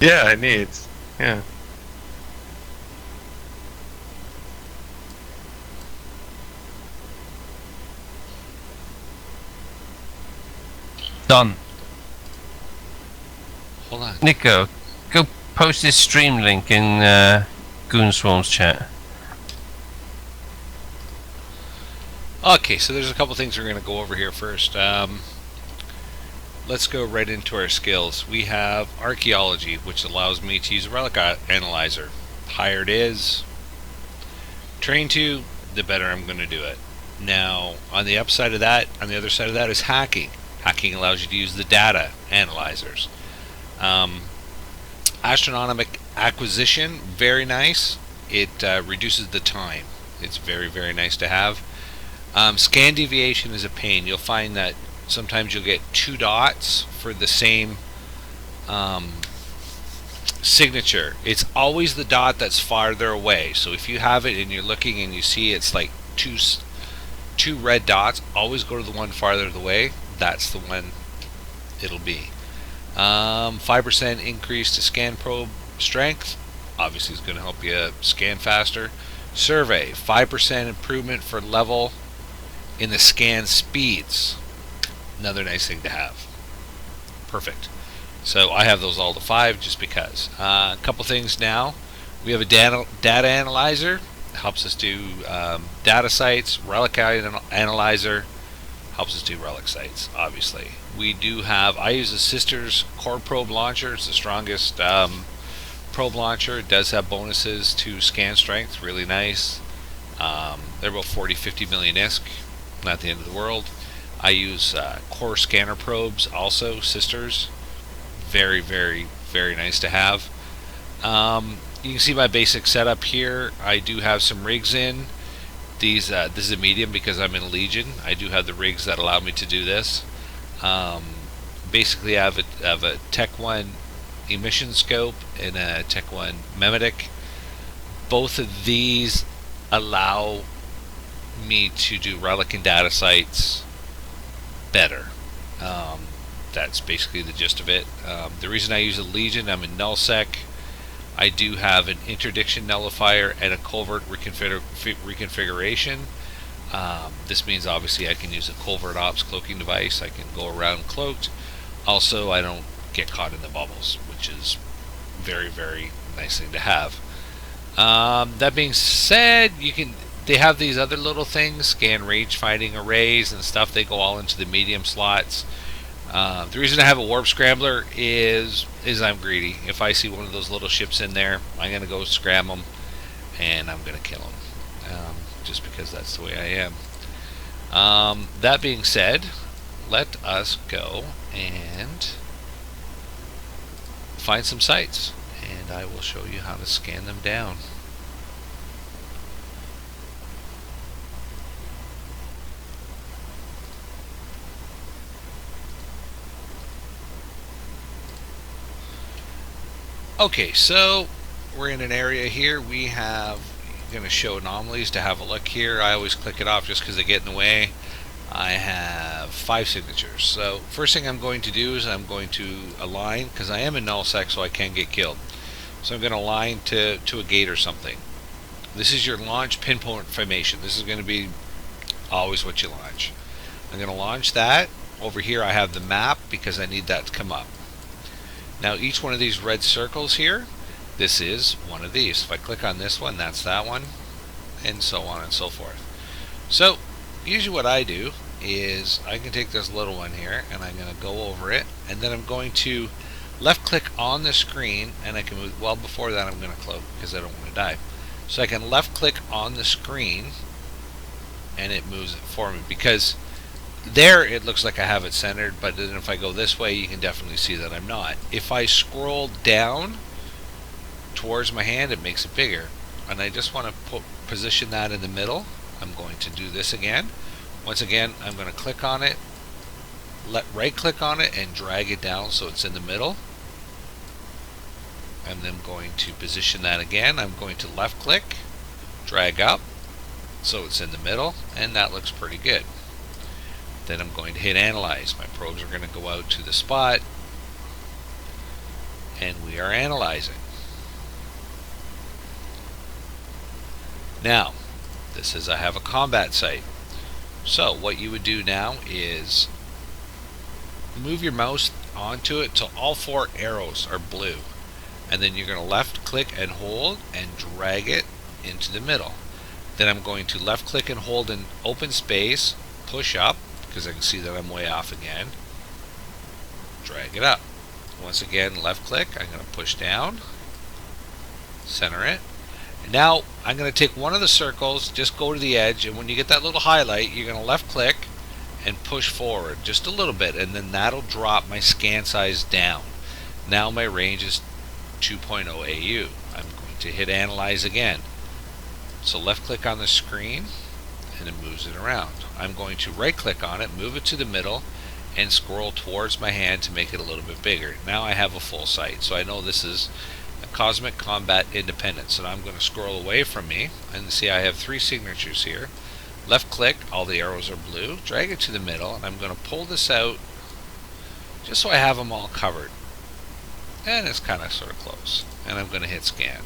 Yeah, it needs. Yeah. Done. Hold on. Nico, go post this stream link in Goon Swarm's chat. Okay, so there's a couple things we're going to go over here first. Let's go right into our skills. We have archaeology, which allows me to use a relic analyzer. The higher it is, train to, the better I'm going to do it. Now, on the upside of that, on the other side of that is hacking. Hacking allows you to use the data analyzers. Astronomic acquisition, very nice. It reduces the time. It's very, very nice to have. Scan deviation is a pain. You'll find that sometimes you'll get 2 dots for the same signature. It's always the dot that's farther away. So if you have it and you're looking and you see it's like two red dots, always go to the one farther away. That's the one it'll be. 5% increase to scan probe strength. Obviously, is going to help you scan faster. Survey, 5% improvement for level in the scan speeds. Another nice thing to have. Perfect. So I have those all to 5 just because. A couple things now. We have a data analyzer. It helps us do data sites. Relic analyzer helps us do relic sites, obviously. We do have, I use a Sister's core probe launcher. It's the strongest probe launcher. It does have bonuses to scan strength, really nice. They're about 40-50 million ISK, not the end of the world. I use core scanner probes also, Sisters. Very, very, very nice to have. You can see my basic setup here. I do have some rigs in. This is a medium because I'm in Legion. I do have the rigs that allow me to do this. Basically, I have a Tech 1 emission scope and a Tech 1 memetic. Both of these allow me to do relic and data sites better. That's basically the gist of it. The reason I use a Legion, I'm in nullsec. I do have an interdiction nullifier and a covert reconfiguration. This means obviously I can use a covert ops cloaking device. I can go around cloaked. Also, I don't get caught in the bubbles, which is very, very nice thing to have. That being said, they have these other little things, scan range finding arrays and stuff. They go all into the medium slots. The reason I have a warp scrambler is I'm greedy. If I see one of those little ships in there, I'm gonna go scram them, and I'm gonna kill them, just because that's the way I am. That being said, let us go and find some sites, and I will show you how to scan them down. Okay, so we're in an area here. We have going to show anomalies to have a look here. I always click it off just because they get in the way. I have 5 signatures. So first thing I'm going to do is I'm going to align, because I am in nullsec, so I can get killed. So I'm going to align to a gate or something. This is your launch pinpoint formation. This is going to be always what you launch. I'm going to launch that. Over here I have the map because I need that to come up. Now each one of these red circles here, this is one of these. If I click on this one, that's that one, and so on and so forth. So usually what I do is I can take this little one here and I'm going to go over it, and then I'm going to left click on the screen, and I can move, well before that I'm going to cloak because I don't want to die. So I can left click on the screen and it moves it for me, because there it looks like I have it centered, but then if I go this way you can definitely see that I'm not. If I scroll down towards my hand, it makes it bigger, and I just want to position that in the middle. I'm going to do this again. Once again, I'm going to click on it, right click on it and drag it down so it's in the middle, and then I'm going to position that again. I'm going to left click, drag up so it's in the middle, and that looks pretty good. Then I'm going to hit analyze. My probes are going to go out to the spot, and we are analyzing. Now, this says I have a combat site. So what you would do now is move your mouse onto it till all 4 arrows are blue, and then you're going to left click and hold and drag it into the middle. Then I'm going to left click and hold in open space, push up, because I can see that I'm way off again, drag it up. Once again, left click, I'm going to push down, center it. And now I'm going to take one of the circles, just go to the edge, and when you get that little highlight, you're going to left click and push forward just a little bit, and then that'll drop my scan size down. Now my range is 2.0 AU. I'm going to hit analyze again. So left click on the screen and it moves it around. I'm going to right click on it, move it to the middle, and scroll towards my hand to make it a little bit bigger. Now I have a full sight, so I know this is a Cosmic Combat Independence. And I'm going to scroll away from me and see I have 3 signatures here. Left click, all the arrows are blue, drag it to the middle, and I'm going to pull this out just so I have them all covered. And it's kind of sort of close. And I'm going to hit scan.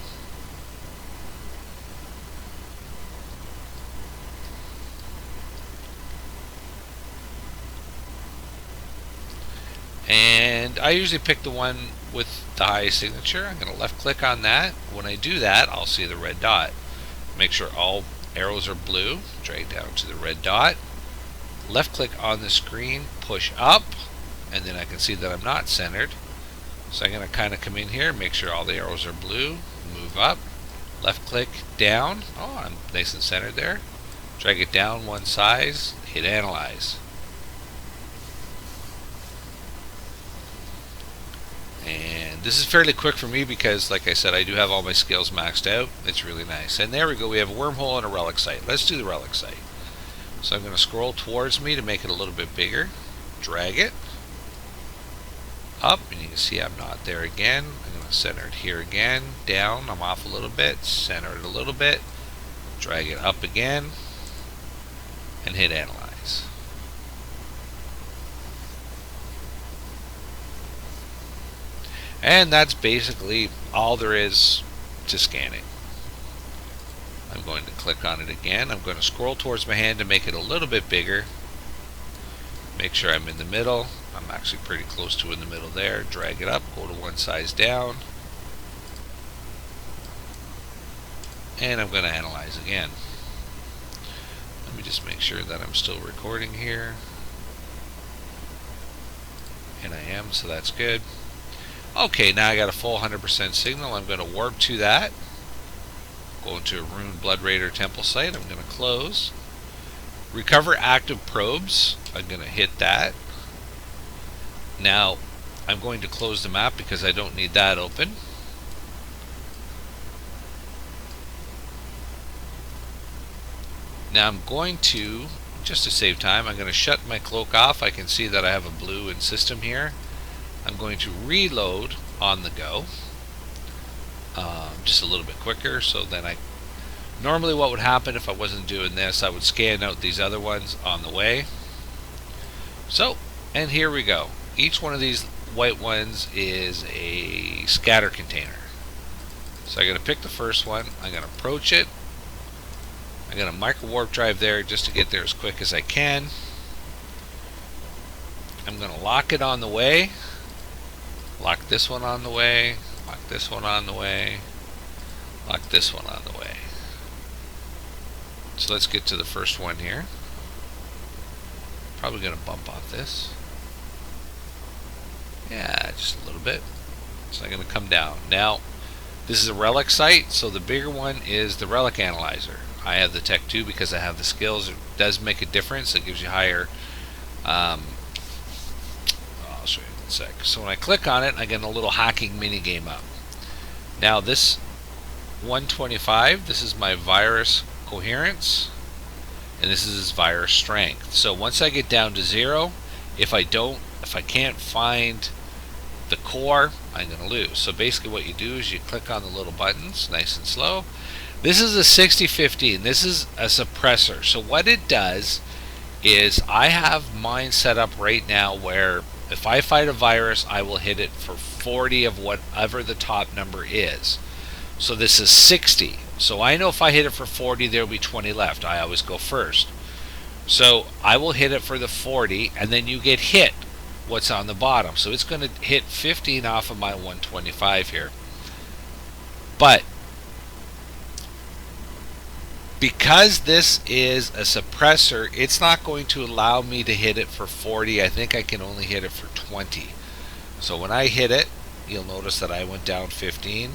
And I usually pick the one with the highest signature. I'm going to left click on that. When I do that, I'll see the red dot. Make sure all arrows are blue, drag down to the red dot, left click on the screen, push up, and then I can see that I'm not centered. So I'm going to kind of come in here, make sure all the arrows are blue, move up, left click down. Oh, I'm nice and centered there. Drag it down one size, hit analyze. And this is fairly quick for me because, like I said, I do have all my skills maxed out. It's really nice. And there we go. We have a wormhole and a relic site. Let's do the relic site. So I'm going to scroll towards me to make it a little bit bigger. Drag it up, and you can see I'm not there again. I'm going to center it here again. Down. I'm off a little bit. Center it a little bit. Drag it up again. And hit analyze. And that's basically all there is to scanning. I'm going to click on it again. I'm going to scroll towards my hand to make it a little bit bigger. Make sure I'm in the middle. I'm actually pretty close to in the middle there. Drag it up, go to one size down. And I'm going to analyze again. Let me just make sure that I'm still recording here. And I am, so that's good. Okay, now I got a full 100% signal. I'm going to warp to that. Go into a Rune Blood Raider Temple site. I'm going to close. Recover active probes. I'm going to hit that. Now, I'm going to close the map because I don't need that open. Now I'm going to, just to save time, I'm going to shut my cloak off. I can see that I have a blue in system here. I'm going to reload on the go, just a little bit quicker. So then normally what would happen if I wasn't doing this, I would scan out these other ones on the way. So, and here we go. Each one of these white ones is a scatter container. So I'm going to pick the first one. I'm going to approach it. I'm going to micro warp drive there just to get there as quick as I can. I'm going to lock it on the way. Lock this one on the way, lock this one on the way, lock this one on the way. So let's get to the first one here. Probably going to bump off this. Yeah, just a little bit. So I'm going to come down. Now, this is a relic site, so the bigger one is the relic analyzer. I have the Tech 2 because I have the skills. It does make a difference. It gives you higher sec. So when I click on it, I get a little hacking mini game up. Now this 125, this is my virus coherence, and this is virus strength. So once I get down to 0, if I can't find the core, I'm going to lose. So basically what you do is you click on the little buttons, nice and slow. This is a 6015. This is a suppressor. So what it does is I have mine set up right now where if I fight a virus, I will hit it for 40 of whatever the top number is. So this is 60. So I know if I hit it for 40, there will be 20 left. I always go first. So I will hit it for the 40, and then you get hit what's on the bottom. So it's going to hit 15 off of my 125 here. But because this is a suppressor, it's not going to allow me to hit it for 40. I think I can only hit it for 20. So when I hit it, you'll notice that I went down 15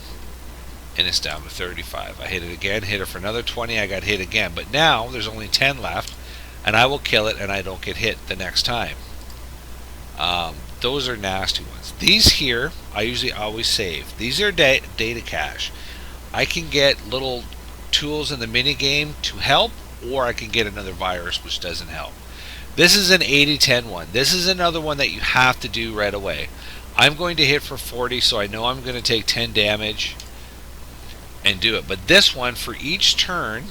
and it's down to 35. I hit it again, hit it for another 20, I got hit again. But now there's only 10 left, and I will kill it and I don't get hit the next time. Those are nasty ones. These here, I usually always save. These are data cache. I can get little tools in the mini game to help, or I can get another virus which doesn't help. This is an 80-10 one. This is another one that you have to do right away. I'm going to hit for 40, so I know I'm going to take 10 damage and do it. But this one, for each turn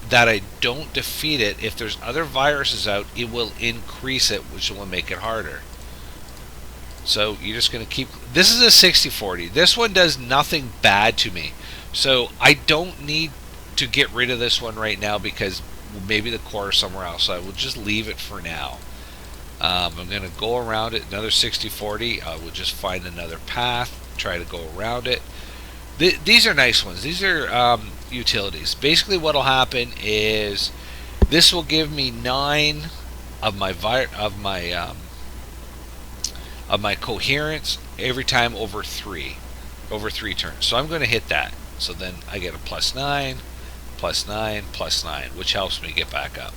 that I don't defeat it, if there's other viruses out, it will increase it, which will make it harder. So you're just going to keep... This is a 60-40. This one does nothing bad to me. So I don't need to get rid of this one right now because maybe the core is somewhere else. So I will just leave it for now. I'm going to go around it. Another 60-40. I will just find another path. Try to go around it. These are nice ones. These are utilities. Basically what will happen is this will give me 9 of my coherence every time over 3 turns. So I'm going to hit that. So then I get a +9, +9, +9, which helps me get back up.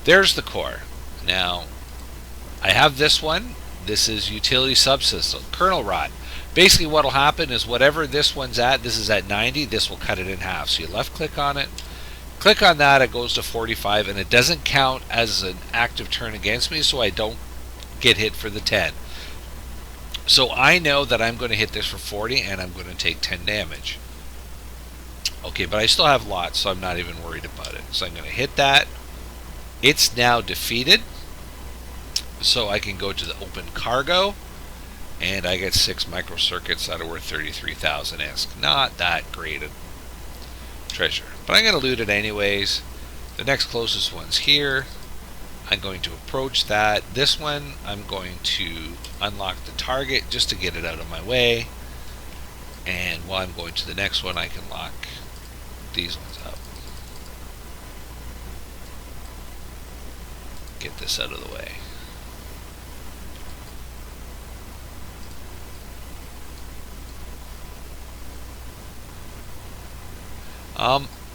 There's the core. Now I have this one. This is utility subsystem, kernel rot. Basically what will happen is whatever this one's at, this is at 90, this will cut it in half. So you left click on it, click on that, it goes to 45, and it doesn't count as an active turn against me, so I don't get hit for the 10. So I know that I'm going to hit this for 40 and I'm going to take 10 damage. Okay, but I still have lots, so I'm not even worried about it. So I'm going to hit that. It's now defeated. So I can go to the open cargo, and I get 6 microcircuits that are worth 33,000 ISK. Not that great a treasure, but I'm going to loot it anyways. The next closest one's here. I'm going to approach that. This one, I'm going to unlock the target just to get it out of my way. And while I'm going to the next one, I can lock these ones up. Get this out of the way.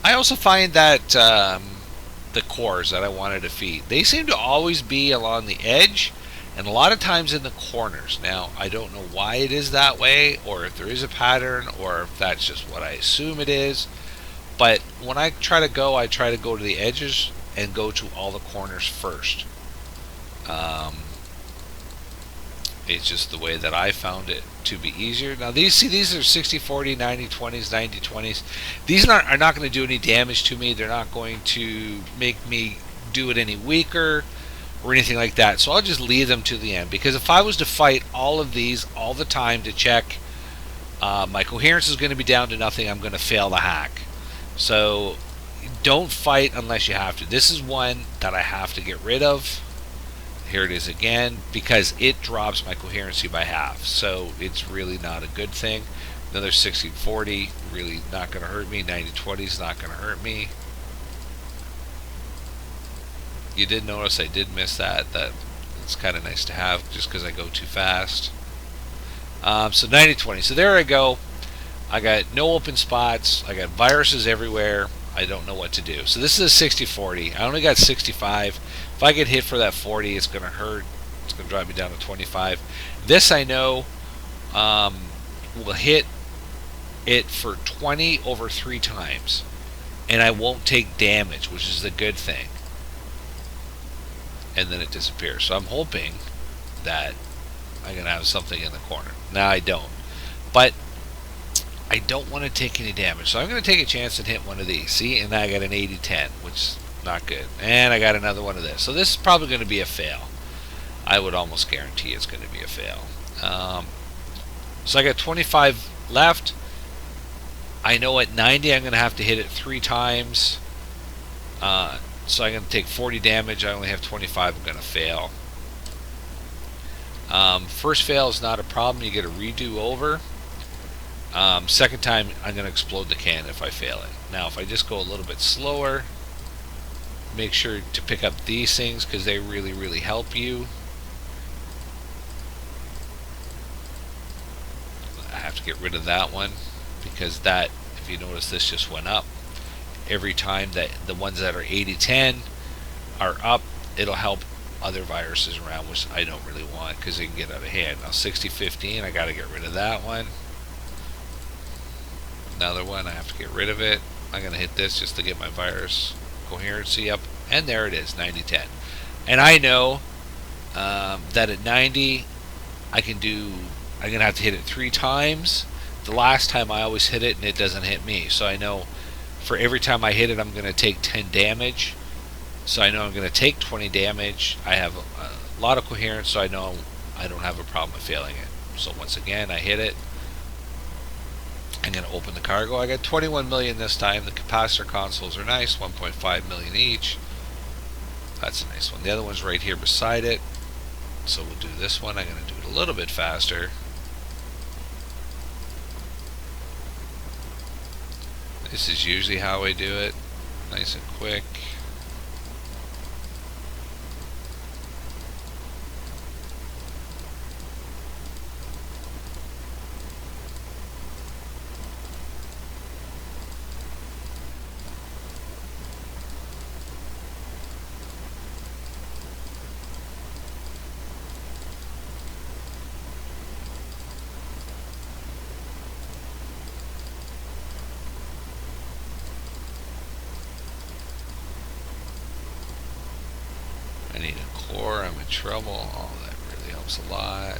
I also find that the cores that I want to defeat, they seem to always be along the edge and a lot of times in the corners. Now, I don't know why it is that way, or if there is a pattern, or if that's just what I assume it is. But when I try to go to the edges and go to all the corners first. It's just the way that I found it to be easier. Now these are 60-40, 90-20s, 90-20s. These are not going to do any damage to me. They're not going to make me do it any weaker or anything like that. So I'll just leave them to the end, because if I was to fight all of these all the time to check, my coherence is going to be down to nothing. I'm going to fail the hack. So don't fight unless you have to. This is one that I have to get rid of. Here it is again, because it drops my coherency by half. So it's really not a good thing. Another 60-40, really not going to hurt me. 90-20 is not going to hurt me. You did notice I did miss that. It's kind of nice to have just because I go too fast. So 90-20. So there I go. I got no open spots. I got viruses everywhere. I don't know what to do. So this is a 60-40. I only got 65. If I get hit for that 40, it's going to hurt. It's going to drive me down to 25. This I know will hit it for 20 over 3 times. And I won't take damage, which is the good thing. And then it disappears. So I'm hoping that I'm going to have something in the corner. Now I don't. But I don't want to take any damage. So I'm going to take a chance and hit one of these. See? And I got an 80-10, which is not good. And I got another one of this. So this is probably going to be a fail. I would almost guarantee it's going to be a fail. So I got 25 left. I know at 90 I'm going to have to hit it 3 times. So I'm going to take 40 damage. I only have 25. I'm going to fail. First fail is not a problem. You get a redo over. Second time I'm going to explode the can if I fail it. Now if I just go a little bit slower, make sure to pick up these things because they really help you. I have to get rid of that one because that, if you notice, this just went up. Every time that the ones that are 80-10 are up, it'll help other viruses around, which I don't really want because they can get out of hand. Now 60-15, I got to get rid of that one. Another one, I have to get rid of it. I'm going to hit this just to get my virus coherency up, and there it is, 90-10. And I know that at 90 I'm going to have to hit it 3 times. The last time I always hit it and it doesn't hit me, so I know for every time I hit it I'm going to take 10 damage. So I know I'm going to take 20 damage. I have a lot of coherence, so I know I don't have a problem with failing it. So once again, I hit it. I'm going to open the cargo. I got 21 million this time. The capacitor consoles are nice, 1.5 million each. That's a nice one. The other one's right here beside it. So we'll do this one. I'm going to do it a little bit faster. This is usually how I do it. Nice and quick. I need a core, I'm in trouble. Oh, that really helps a lot.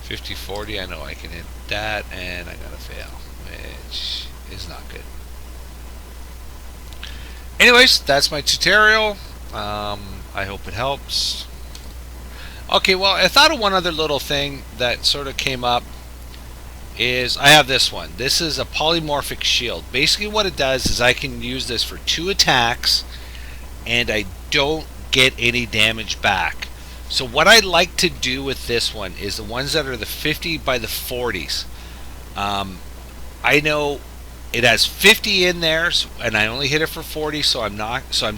50-40, I know I can hit that, and I gotta fail, which is not good. Anyways, that's my tutorial. I hope it helps. Okay, well, I thought of one other little thing that sort of came up is I have this one. This is a polymorphic shield. Basically what it does is I can use this for 2 attacks and I don't get any damage back. So what I like to do with this one is the ones that are the 50 by the 40s. I know it has 50 in there, and I only hit it for 40, so I'm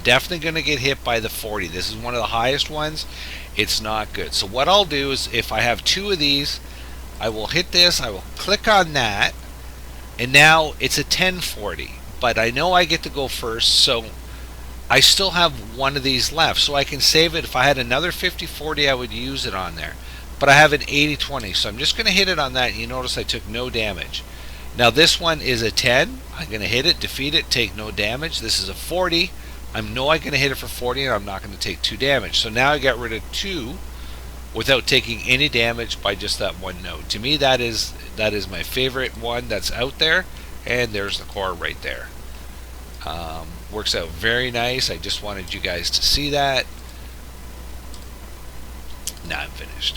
definitely going to get hit by the 40. This is one of the highest ones. It's not good. So what I'll do is if I have 2 of these, I will hit this, I will click on that, and now it's a 10-40. But I know I get to go first, so I still have one of these left, so I can save it. If I had another 50-40, I would use it on there. But I have an 80-20, so I'm just going to hit it on that. You notice I took no damage. Now this one is a 10. I'm going to hit it, defeat it, take no damage. This is a 40. I know I'm going to hit it for 40, and I'm not going to take 2 damage. So now I got rid of 2 without taking any damage by just that one node. To me, that is my favorite one that's out there, and there's the core right there. Works out very nice. I just wanted you guys to see that. Now I'm finished.